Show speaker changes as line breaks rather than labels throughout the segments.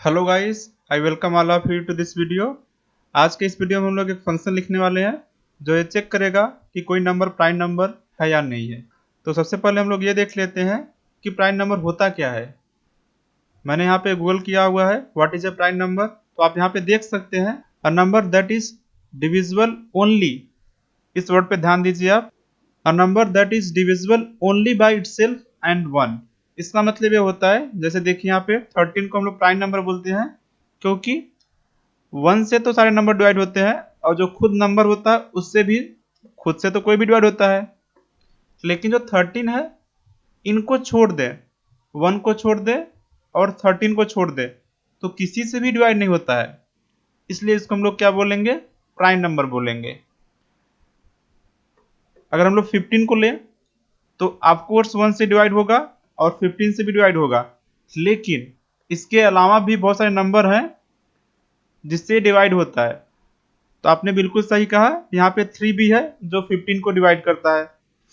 Hello guys, I welcome all of you to this video. आज के इस video में हम लोग एक फंक्शन लिखने वाले हैं जो ये चेक करेगा कि कोई नंबर प्राइम नंबर है या नहीं है। तो सबसे पहले हम लोग ये देख लेते हैं कि प्राइम नंबर होता क्या है। मैंने यहाँ पे गूगल किया हुआ है what is a prime number. तो आप यहाँ पे देख सकते हैं a number that is divisible only. इस वर्ड पे ध्यान दीजिए आप। A number that is divisible only by itself and one. इसका मतलब ये होता है, जैसे देखिए यहाँ पे 13 को हम लोग प्राइम नंबर बोलते हैं क्योंकि 1 से तो सारे नंबर डिवाइड होते हैं और जो खुद नंबर होता है उससे भी खुद से तो कोई भी डिवाइड होता है, लेकिन जो 13 है इनको छोड़ दे, 1 को छोड़ दे और 13 को छोड़ दे तो किसी से भी डिवाइड नहीं होता है, इसलिए इसको हम लोग क्या बोलेंगे, प्राइम नंबर बोलेंगे। अगर हम लोग 15 को लें तो ऑफकोर्स 1 से डिवाइड होगा और 15 से भी डिवाइड होगा, लेकिन इसके अलावा भी बहुत सारे नंबर हैं जिससे डिवाइड होता है। तो आपने बिल्कुल सही कहा, यहाँ पे 3 भी है जो 15 को डिवाइड करता है,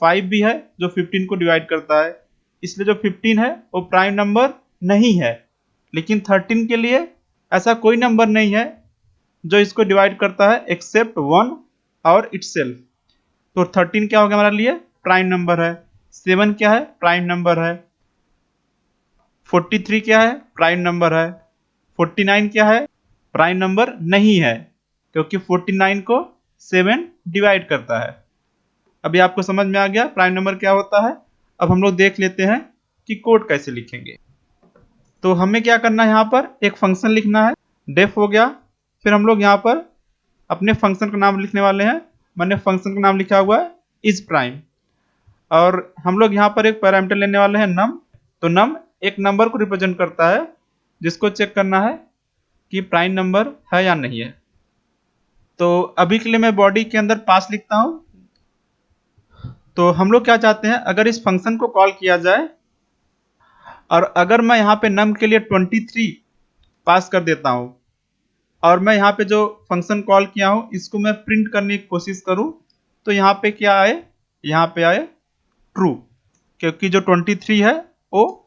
5 भी है जो 15 को डिवाइड करता है, इसलिए जो 15 है वो प्राइम नंबर नहीं है। लेकिन 13 के लिए ऐसा कोई नंबर नहीं है जो इसको डिवाइड करता है एक्सेप्ट 1 और इटसेल्फ। तो 13 क्या हो गया हमारे लिए, प्राइम नंबर है। 7 क्या है, प्राइम नंबर है। 43 क्या है, प्राइम नंबर है। 49 क्या है, प्राइम नंबर नहीं है क्योंकि 49 को 7 डिवाइड करता है। अभी आपको समझ में आ गया प्राइम नंबर क्या होता है। अब हम लोग देख लेते हैं कि कोड कैसे लिखेंगे। तो हमें क्या करना है, यहाँ पर एक फंक्शन लिखना है। डेफ हो गया, फिर हम लोग यहाँ पर अपने फंक्शन का नाम लिखने वाले हैं। मैंने फंक्शन का नाम लिखा हुआ है इज प्राइम, और हम लोग यहाँ पर एक पैरामीटर लेने वाले हैं नम। तो नम एक नंबर को रिप्रेजेंट करता है जिसको चेक करना है कि प्राइम नंबर है या नहीं है। तो अभी के लिए मैं बॉडी के अंदर पास लिखता हूं। तो हम लोग क्या चाहते हैं, अगर इस फंक्शन को कॉल किया जाए और अगर मैं यहाँ पे नम के लिए 23 पास कर देता हूं और मैं यहाँ पे जो फंक्शन कॉल किया हूं इसको मैं प्रिंट करने की कोशिश करूं, तो यहाँ पे क्या आए, यहाँ पे आए ट्रू, क्योंकि जो 23 है वो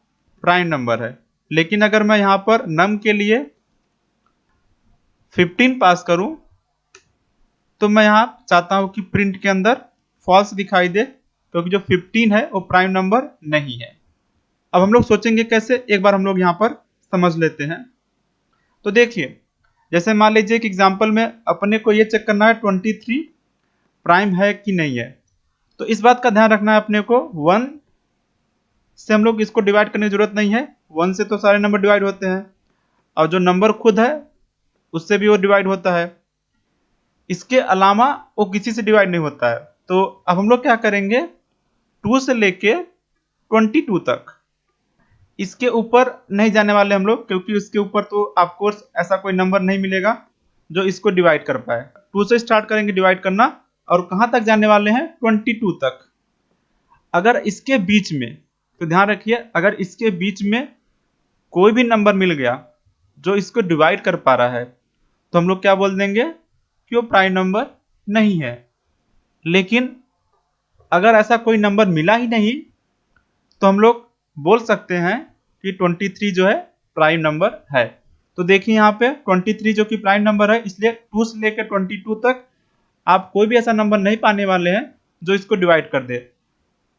प्राइम नंबर है। लेकिन अगर मैं यहाँ पर नम के लिए 15 पास करूं तो मैं यहाँ चाहता हूं कि प्रिंट के अंदर फॉल्स दिखाई दे क्योंकि जो 15 है वो प्राइम नंबर नहीं है। अब हम लोग सोचेंगे कैसे, एक बार हम लोग यहाँ पर समझ लेते हैं। तो देखिए, जैसे मान लीजिए कि एग्जाम्पल में अपने को ये चेक करना है 23 प्राइम है कि नहीं है। तो इस बात का ध्यान रखना है अपने को, 1 से हम लोग इसको डिवाइड करने की जरूरत नहीं है। 1 से तो सारे नंबर डिवाइड होते हैं और जो नंबर खुद है उससे भी वो डिवाइड होता है। इसके अलावा वो किसी से डिवाइड नहीं होता है। तो अब हम लोग क्या करेंगे, 2 से लेके 22 तक इसके ऊपर नहीं जाने वाले हम लोग, क्योंकि उसके ऊपर तो ऑफकोर्स ऐसा कोई नंबर नहीं मिलेगा जो इसको डिवाइड कर पाए। 2 से स्टार्ट करेंगे डिवाइड करना और कहां तक जाने वाले हैं, 22 तक। अगर इसके बीच में, तो ध्यान रखिए, अगर इसके बीच में कोई भी नंबर मिल गया जो इसको डिवाइड कर पा रहा है तो हम लोग क्या बोल देंगे कि वो प्राइम नंबर नहीं है। लेकिन अगर ऐसा कोई नंबर मिला ही नहीं तो हम लोग बोल सकते हैं कि 23 जो है प्राइम नंबर है। तो देखिए यहाँ पे 23 जो कि प्राइम नंबर है, इसलिए 2 से लेकर 22 तक आप कोई भी ऐसा नंबर नहीं पाने वाले हैं जो इसको डिवाइड कर दे।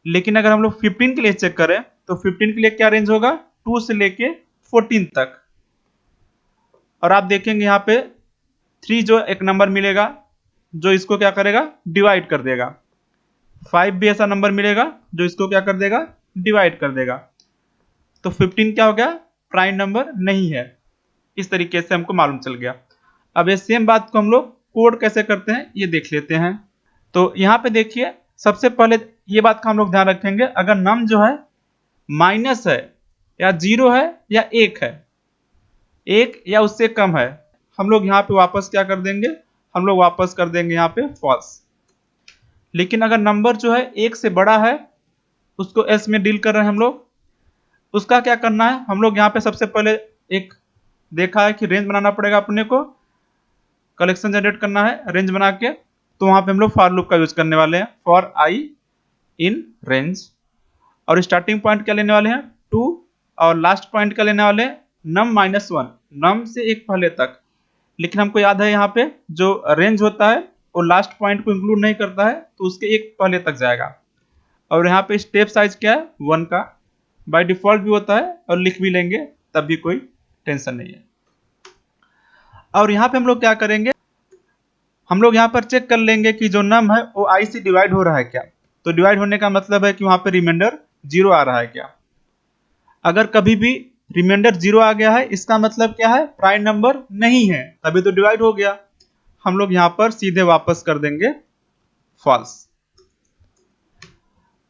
लेकिन अगर हम लोग 15 के लिए चेक करें तो 15 के लिए क्या रेंज होगा, 2 से लेके 14 तक। और आप देखेंगे यहाँ पे 3 जो एक नंबर मिलेगा जो इसको क्या करेगा, डिवाइड कर देगा। 5 भी ऐसा नंबर मिलेगा जो इसको क्या कर देगा, डिवाइड कर देगा। तो 15 क्या हो गया, प्राइम नंबर नहीं है। इस तरीके से हमको मालूम चल गया। अब ये सेम बात को हम लोग कोड कैसे करते हैं ये देख लेते हैं। तो यहाँ पे देखिए, सबसे पहले ये बात का हम लोग ध्यान रखेंगे, अगर नम जो है माइनस है या 0 है या 1 है, 1 या उससे कम है, हम लोग यहाँ पे वापस क्या कर देंगे, हम लोग वापस कर देंगे यहाँ पे फॉल्स। लेकिन अगर नंबर जो है 1 से बड़ा है, उसको एस में डील कर रहे हैं हम लोग, उसका क्या करना है, हम लोग यहाँ पे सबसे पहले एक देखा है कि रेंज बनाना पड़ेगा अपने को, कलेक्शन जनरेट करना है रेंज बना के। तो वहां पे हम लोग फॉर लूप का यूज करने वाले हैं, फॉर आई इन रेंज। और स्टार्टिंग पॉइंट क्या लेने वाले हैं, 2, और लास्ट पॉइंट क्या लेने वाले हैं, num-1 num से एक पहले तक, लेकिन हमको याद है यहाँ पे जो रेंज होता है वो लास्ट पॉइंट को इंक्लूड नहीं करता है, तो उसके एक पहले तक जाएगा। और यहाँ पे स्टेप साइज क्या है 1 का, बाय डिफॉल्ट भी होता है और लिख भी लेंगे तब भी कोई टेंशन नहीं है। और यहाँ पे हम लोग क्या करेंगे, हम लोग यहाँ पर चेक कर लेंगे कि जो नम है वो आई से डिवाइड हो रहा है क्या। तो डिवाइड होने का मतलब है कि वहां पे रिमाइंडर 0 आ रहा है क्या। अगर कभी भी रिमाइंडर 0 आ गया है इसका मतलब क्या है, प्राइम नंबर नहीं है, तभी तो डिवाइड हो गया। हम लोग यहाँ पर सीधे वापस कर देंगे फॉल्स।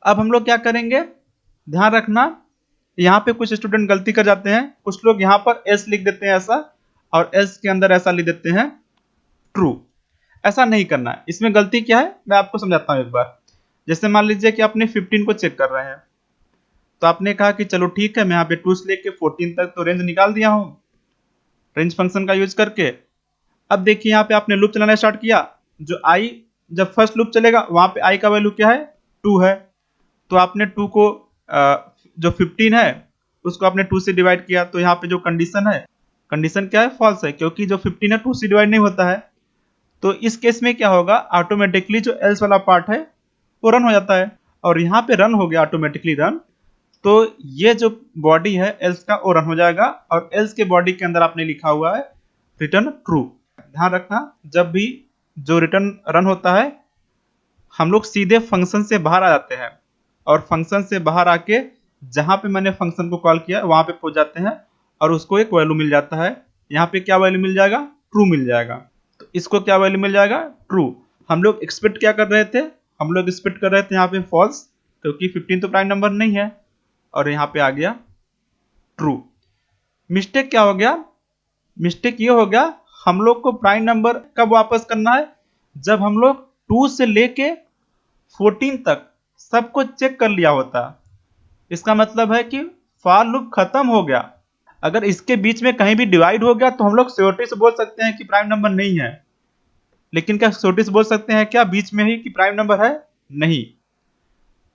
अब हम लोग क्या करेंगे, ध्यान रखना यहाँ पे कुछ स्टूडेंट गलती कर जाते हैं, कुछ लोग यहाँ पर एस लिख देते हैं ऐसा, और एस के अंदर ऐसा लिख देते हैं ट्रू। ऐसा नहीं करना है। इसमें गलती क्या है मैं आपको समझाता हूँ एक बार। जैसे मान लीजिए कि आपने 15 को चेक कर रहे हैं, तो आपने कहा कि चलो ठीक है मैं यहाँ पे 2 से लेके 14 तक तो रेंज निकाल दिया हूँ रेंज फंक्शन का यूज करके। अब देखिए यहाँ पे आपने लूप चलाना स्टार्ट किया, जो आई जब फर्स्ट लूप चलेगा वहां पे आई का वैल्यू क्या है 2 है, तो आपने 2 को जो 15 है उसको आपने 2 से डिवाइड किया, तो यहाँ पे जो कंडीशन है, कंडीशन क्या है, फॉल्स है, क्योंकि जो 15 है 2 से डिवाइड नहीं होता है। तो इस केस में क्या होगा, ऑटोमेटिकली जो एल्स वाला पार्ट है वो रन हो जाता है, और यहाँ पे रन हो गया ऑटोमेटिकली रन, तो ये जो बॉडी है एल्स का वो रन हो जाएगा, और एल्स के बॉडी के अंदर आपने लिखा हुआ है रिटर्न ट्रू। ध्यान रखना जब भी जो रिटर्न रन होता है हम लोग सीधे फंक्शन से बाहर आ जाते हैं, और फंक्शन से बाहर आके जहां पे मैंने फंक्शन को कॉल किया वहां पे पहुंच जाते हैं, और उसको एक वैल्यू मिल जाता है। यहाँ पे क्या वैल्यू मिल जाएगा, ट्रू मिल जाएगा। तो इसको क्या वैल्यू मिल जाएगा, ट्रू। हम लोग एक्सपेक्ट क्या कर रहे थे, हम लोग एक्सपेक्ट कर रहे थे यहाँ पे फॉल्स, क्योंकि 15 तो प्राइम नंबर नहीं है, और यहाँ पे आ गया ट्रू। मिस्टेक क्या हो गया, मिस्टेक ये हो गया हम लोग को प्राइम नंबर कब वापस करना है, जब हम लोग 2 से लेके 14 तक सबको चेक कर लिया होता। इसका मतलब है कि फॉर लूप खत्म हो गया। अगर इसके बीच में कहीं भी डिवाइड हो गया तो हम लोग श्योरिटी से बोल सकते हैं कि प्राइम नंबर नहीं है, लेकिन क्या श्योरिटी से बोल सकते हैं क्या बीच में ही कि प्राइम नंबर है, नहीं।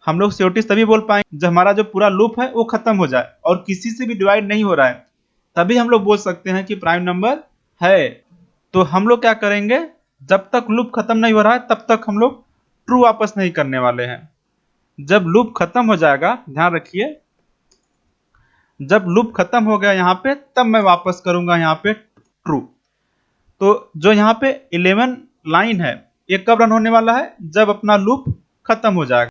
हम लोग श्योरिटी तभी बोल पाएंगे जब हमारा जो पूरा लूप है वो खत्म हो जाए और किसी से भी डिवाइड नहीं हो रहा है, तभी हम लोग बोल सकते हैं कि प्राइम नंबर है। तो हम लोग क्या करेंगे, जब तक लूप खत्म नहीं हो रहा है तब तक हम लोग ट्रू वापस नहीं करने वाले हैं। जब लूप खत्म हो जाएगा, ध्यान रखिए, जब लूप खत्म हो गया यहाँ पे तब मैं वापस करूंगा यहाँ पे ट्रू। तो जो यहाँ पे 11 लाइन है ये कब रन होने वाला है, जब अपना लूप खत्म हो जाएगा।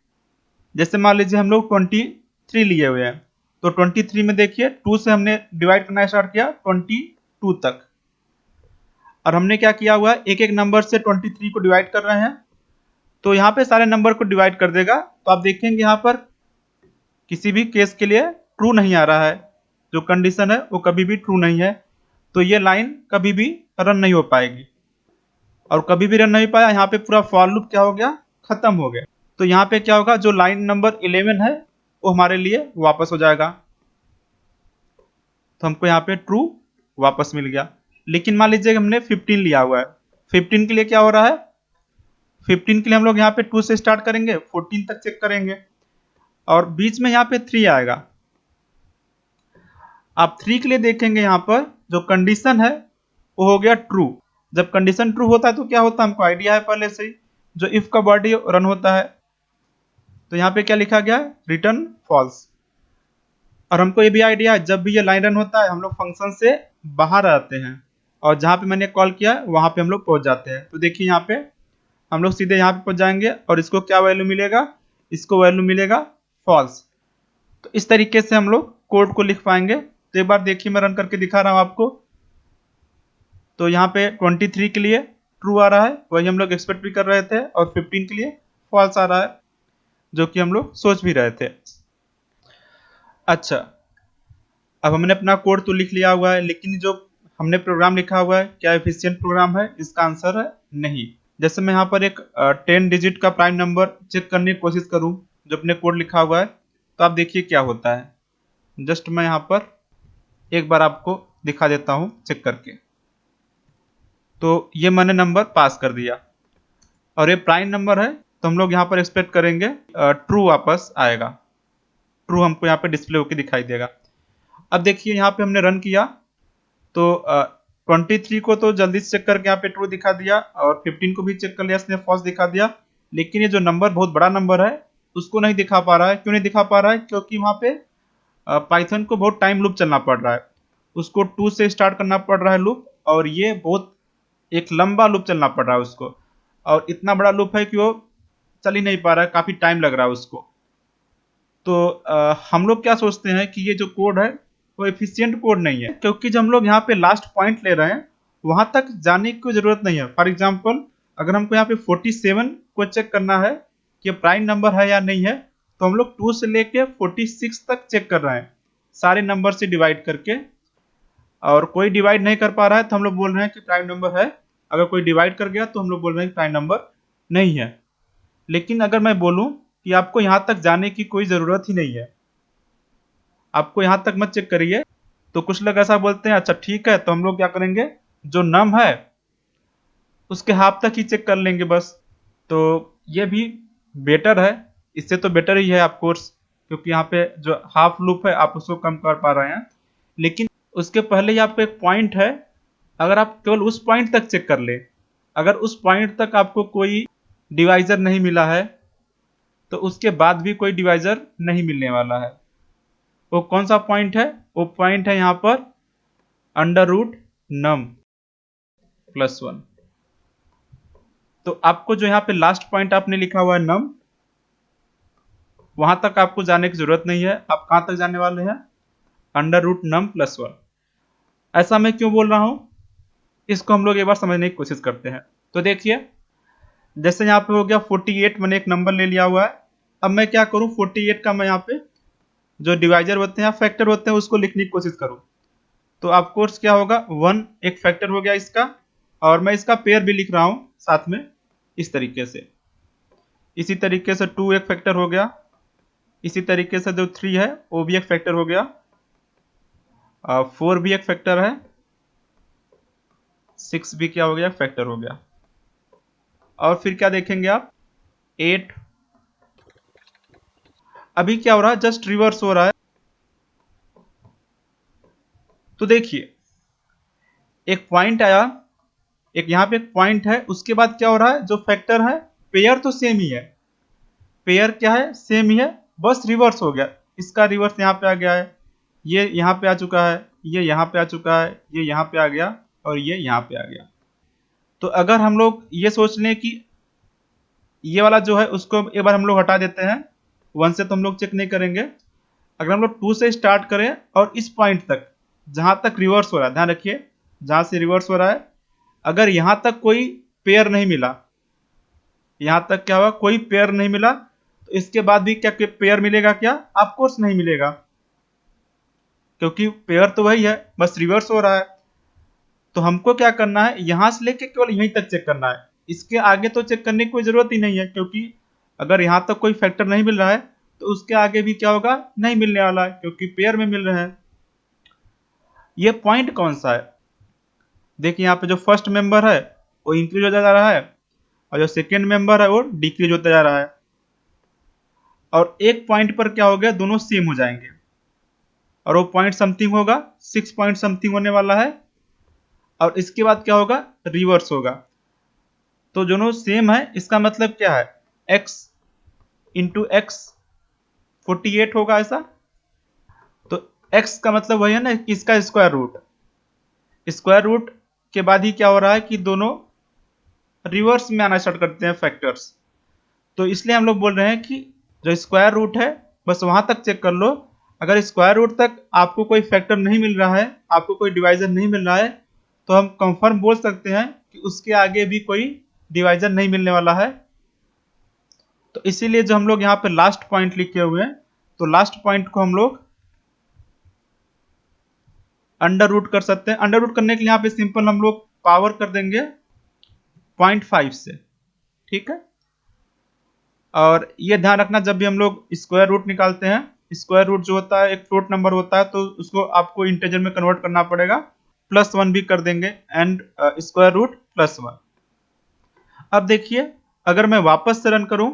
जैसे मान लीजिए हम लोग 23 लिए हुए हैं, तो 23 में देखिए 2 से हमने डिवाइड करना स्टार्ट किया 22 तक, और हमने क्या किया हुआ है एक एक नंबर से 23 को डिवाइड कर रहे हैं, तो यहाँ पे सारे नंबर को डिवाइड कर देगा। तो आप देखेंगे यहाँ पर किसी भी केस के लिए ट्रू नहीं आ रहा है, जो कंडीशन है वो कभी भी ट्रू नहीं है, तो ये लाइन कभी भी रन नहीं हो पाएगी, और कभी भी रन नहीं पाया यहाँ पे पूरा फॉर लूप क्या हो गया, खत्म हो गया। तो यहाँ पे क्या होगा, जो लाइन नंबर 11 है वो हमारे लिए वापस हो जाएगा, तो हमको यहाँ पे ट्रू वापस मिल गया। लेकिन मान लीजिए हमने 15 लिया हुआ है, 15 के लिए क्या हो रहा है, 15 के लिए हम लोग यहाँ पे 2 से स्टार्ट करेंगे 14 तक चेक करेंगे, और बीच में यहाँ पे 3 आएगा। आप 3 के लिए देखेंगे यहाँ पर जो कंडीशन है वो हो गया ट्रू। जब कंडीशन ट्रू होता है तो क्या होता है, हमको आइडिया है पहले से ही, जो इफ का बॉडी रन होता है तो यहाँ पे क्या लिखा गया, रिटर्न फॉल्स। और हमको ये भी आइडिया है जब भी ये लाइन रन होता है हम लोग फंक्शन से बाहर आते हैं, और जहाँ पे मैंने कॉल किया वहां पे हम लोग पहुंच जाते हैं। तो देखिए यहाँ पे हम लोग सीधे यहाँ पे पहुंच जाएंगे, और इसको क्या वैल्यू मिलेगा, इसको वैल्यू मिलेगा फॉल्स। तो इस तरीके से हम लोग कोड को लिख पाएंगे। तो एक बार देखिए मैं रन करके दिखा रहा हूँ आपको। तो यहाँ पे 23 के लिए ट्रू आ रहा है, वही हम लोग एक्सपेक्ट भी कर रहे थे, और 15 के लिए फॉल्स आ रहा है, जो कि हम लोग सोच भी रहे थे। अच्छा, अब हमने अपना कोड तो लिख लिया हुआ है, लेकिन जो हमने प्रोग्राम लिखा हुआ है क्या एफिशिएंट प्रोग्राम है, इसका आंसर है नहीं। जैसे मैं यहाँ पर एक 10 डिजिट का प्राइम नंबर चेक करने की कोशिश करूँ जो अपने कोड लिखा हुआ है, तो आप देखिए क्या होता है। जस्ट मैं यहाँ पर एक बार आपको दिखा देता हूँ चेक करके। तो ये मैंने नंबर पास कर दिया, और ये प्राइम नंबर है, तो हम लोग यहाँ पर एक्सपेक्ट करेंगे ट्रू वापस आएगा, ट्रू हमको यहाँ पे डिस्प्ले होकर दिखाई देगा। अब देखिए यहाँ पे हमने रन किया तो 23 को तो जल्दी से चेक करके यहाँ पे ट्रू दिखा दिया और 15 को भी चेक कर लिया, इसने फॉल्स दिखा दिया। लेकिन ये जो नंबर बहुत बड़ा नंबर है उसको नहीं दिखा पा रहा है। क्यों नहीं दिखा पा रहा है? क्योंकि वहाँ पे पाइथन को बहुत टाइम लूप चलना पड़ रहा है, उसको 2 से स्टार्ट करना पड़ रहा है लूप, और ये बहुत एक लंबा लूप चलना पड़ रहा है उसको, और इतना बड़ा लूप है कि वो चल ही नहीं पा रहा है, काफी टाइम लग रहा है उसको। तो हम लोग क्या सोचते हैं कि ये जो कोड है वो एफिशिएंट कोड नहीं है, क्योंकि जब हम लोग यहाँ पे लास्ट पॉइंट ले रहे हैं वहां तक जाने की कोई जरूरत नहीं है। फॉर एग्जाम्पल अगर हमको यहाँ पे 47 को चेक करना है कि प्राइम नंबर है या नहीं है, तो हम लोग 2 से लेके 46 तक चेक कर रहे हैं सारे नंबर से डिवाइड करके, और कोई डिवाइड नहीं कर पा रहा है तो हम लोग बोल रहे हैं कि प्राइम नंबर है। अगर कोई डिवाइड कर गया तो हम लोग बोल रहे हैं कि प्राइम नंबर नहीं है। लेकिन अगर मैं बोलूं कि आपको यहां तक जाने की कोई जरूरत ही नहीं है, आपको यहां तक मत चेक करिए, तो कुछ लोग ऐसा बोलते हैं अच्छा ठीक है, तो हम लोग क्या करेंगे, जो नम है उसके हाफ तक ही चेक कर लेंगे बस। तो ये भी बेटर है, इससे तो बेटर ही है ऑफ कोर्स, क्योंकि यहाँ पे जो हाफ लूप है आप उसको कम कर पा रहे हैं। लेकिन उसके पहले यहाँ पे एक पॉइंट है, अगर आप केवल उस पॉइंट तक चेक कर ले, अगर उस पॉइंट तक आपको कोई डिवाइजर नहीं मिला है तो उसके बाद भी कोई डिवाइजर नहीं मिलने वाला है। वो कौन सा पॉइंट है? वो पॉइंट है यहाँ पर अंडर रूट नम प्लस 1। तो आपको जो यहाँ पे लास्ट पॉइंट आपने लिखा हुआ है नम, वहां तक आपको जाने की जरूरत नहीं है। आप कहां तक जाने वाले हैं? अंडर रूट नम प्लस 1। ऐसा मैं क्यों बोल रहा हूं, इसको हम लोग एक बार समझने की कोशिश करते हैं। तो देखिए, जैसे यहाँ पे हो गया 48, मैंने एक नंबर ले लिया हुआ है। अब मैं क्या करूं, 48 का मैं यहाँ पे जो डिवाइजर होते हैं, फैक्टर होते हैं, उसको लिखने की कोशिश करूं। तो ऑफ कोर्स क्या होगा, 1 एक फैक्टर हो गया इसका, और मैं इसका पेयर भी लिख रहा हूं साथ में इस तरीके से। इसी तरीके से 2 एक फैक्टर हो गया, इसी तरीके से जो 3 है वो भी एक फैक्टर हो गया, 4 भी एक फैक्टर है, 6 भी क्या हो गया, फैक्टर हो गया। और फिर क्या देखेंगे आप, 8। अभी क्या हो रहा है, जस्ट रिवर्स हो रहा है। तो देखिए, एक पॉइंट आया, एक यहाँ पे एक पॉइंट है, उसके बाद क्या हो रहा है, जो फैक्टर है पेयर तो सेम ही है, पेयर क्या है, सेम ही है, बस रिवर्स हो गया। इसका रिवर्स यहाँ पे आ गया है, ये यहाँ पे आ चुका है, ये यहाँ पे आ चुका है, ये यहाँ पे आ गया, और ये यहाँ पे आ गया। तो अगर हम लोग ये सोच लें कि ये वाला जो है उसको एक बार हम लोग हटा देते हैं, 1 से तो हम लोग चेक नहीं करेंगे। अगर हम लोग 2 से स्टार्ट करें और इस पॉइंट तक जहां तक रिवर्स हो रहा है, ध्यान रखिए जहां से रिवर्स हो रहा है, अगर यहां तक कोई पेयर नहीं मिला, यहां तक क्या हुआ, कोई पेयर नहीं मिला, तो इसके बाद भी क्या पेयर मिलेगा क्या? ऑफ कोर्स नहीं मिलेगा, क्योंकि पेयर तो वही है, बस रिवर्स हो रहा है। तो हमको क्या करना है, यहां से लेके केवल यहीं तक चेक करना है, इसके आगे तो चेक करने की कोई जरूरत ही नहीं है, क्योंकि अगर यहां तक कोई फैक्टर नहीं मिल रहा है तो उसके आगे भी क्या होगा, नहीं मिलने वाला है, क्योंकि पेयर में मिल रहे हैं। ये पॉइंट कौन सा है? देखिए यहाँ पे जो फर्स्ट मेंबर है वो इंक्रीज होता जा रहा है, और जो सेकेंड मेंबर है वो डिक्रीज होता जा रहा है, और एक पॉइंट पर क्या हो गया, दोनों सेम हो जाएंगे, और वो पॉइंट समथिंग होगा, 6 पॉइंट समथिंग होने वाला है, और इसके बाद क्या होगा, रिवर्स होगा। तो दोनों सेम है, इसका मतलब क्या है, x इंटू एक्स 48 होगा ऐसा। तो x का मतलब वही है ना, इसका स्क्वायर रूट, स्क्वायर रूट के बाद ही क्या हो रहा है कि दोनों रिवर्स में आना स्टार्ट करते हैं फैक्टर्स। तो इसलिए हम लोग बोल रहे हैं कि जो स्क्वायर रूट है बस वहां तक चेक कर लो, अगर स्क्वायर रूट तक आपको कोई फैक्टर नहीं मिल रहा है, आपको कोई डिवाइजर नहीं मिल रहा है, तो हम कंफर्म बोल सकते हैं कि उसके आगे भी कोई डिवाइजर नहीं मिलने वाला है। तो इसीलिए जो हम लोग यहाँ पे लास्ट पॉइंट लिखे हुए हैं, तो लास्ट पॉइंट को हम लोग अंडर रूट कर सकते हैं। अंडर रूट करने के लिए यहाँ पे सिंपल हम लोग पावर कर देंगे 0.5 से, ठीक है। और ये ध्यान रखना, जब भी हम लोग स्क्वायर रूट निकालते हैं, स्क्वायर रूट जो होता है एक फ्लोट नंबर होता है, तो उसको आपको इंटीजर में कन्वर्ट करना पड़ेगा, +1 भी कर देंगे, एंड स्क्वायर रूट +1। अब देखिए, अगर मैं वापस से रन करूं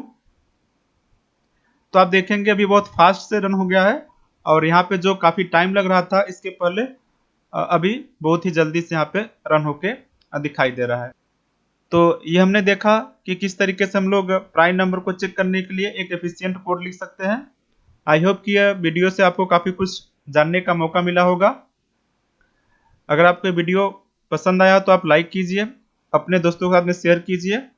तो आप देखेंगे अभी बहुत फास्ट से रन हो गया है, और यहाँ पे जो काफी टाइम लग रहा था इसके पहले, अभी बहुत ही जल्दी से यहाँ पे रन होके दिखाई दे रहा है। तो ये हमने देखा कि किस तरीके से हम लोग प्राइम नंबर को चेक करने के लिए एक एफिशिएंट कोड लिख सकते हैं। आई होप कि यह वीडियो से आपको काफ़ी कुछ जानने का मौका मिला होगा। अगर आपको वीडियो पसंद आया तो आप लाइक कीजिए, अपने दोस्तों के साथ में शेयर कीजिए